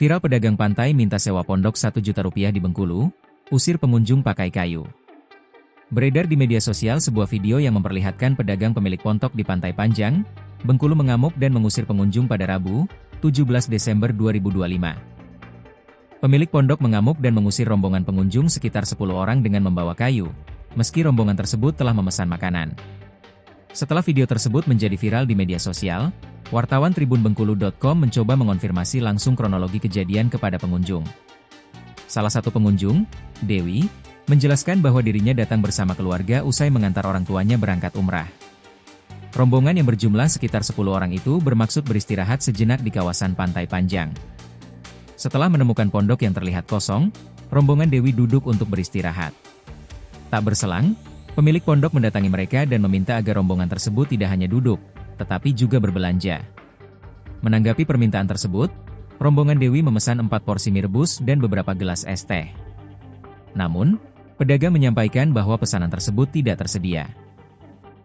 Viral pedagang pantai minta sewa pondok Rp1 juta di Bengkulu, usir pengunjung pakai kayu. Beredar di media sosial sebuah video yang memperlihatkan pedagang pemilik pondok di Pantai Panjang, Bengkulu mengamuk dan mengusir pengunjung pada Rabu, 17 Desember 2025. Pemilik pondok mengamuk dan mengusir rombongan pengunjung sekitar 10 orang dengan membawa kayu, meski rombongan tersebut telah memesan makanan. Setelah video tersebut menjadi viral di media sosial, wartawan tribunbengkulu.com mencoba mengonfirmasi langsung kronologi kejadian kepada pengunjung. Salah satu pengunjung, Dewi, menjelaskan bahwa dirinya datang bersama keluarga usai mengantar orang tuanya berangkat umrah. Rombongan yang berjumlah sekitar 10 orang itu bermaksud beristirahat sejenak di kawasan Pantai Panjang. Setelah menemukan pondok yang terlihat kosong, rombongan Dewi duduk untuk beristirahat. Tak berselang, pemilik pondok mendatangi mereka dan meminta agar rombongan tersebut tidak hanya duduk, tetapi juga berbelanja. Menanggapi permintaan tersebut, rombongan Dewi memesan 4 porsi mie rebus dan beberapa gelas es teh. Namun, pedagang menyampaikan bahwa pesanan tersebut tidak tersedia.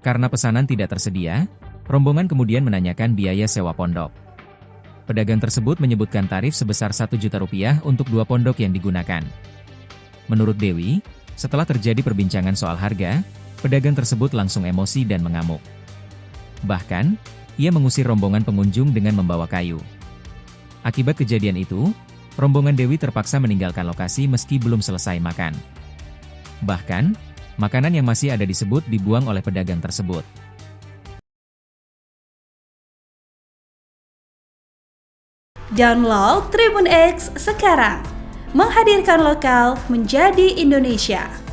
Karena pesanan tidak tersedia, rombongan kemudian menanyakan biaya sewa pondok. Pedagang tersebut menyebutkan tarif sebesar Rp1 juta untuk 2 pondok yang digunakan. Menurut Dewi, setelah terjadi perbincangan soal harga, pedagang tersebut langsung emosi dan mengamuk. Bahkan, ia mengusir rombongan pengunjung dengan membawa kayu. Akibat kejadian itu, rombongan Dewi terpaksa meninggalkan lokasi meski belum selesai makan. Bahkan, makanan yang masih ada disebut dibuang oleh pedagang tersebut. Download Tribun X sekarang, menghadirkan lokal menjadi Indonesia.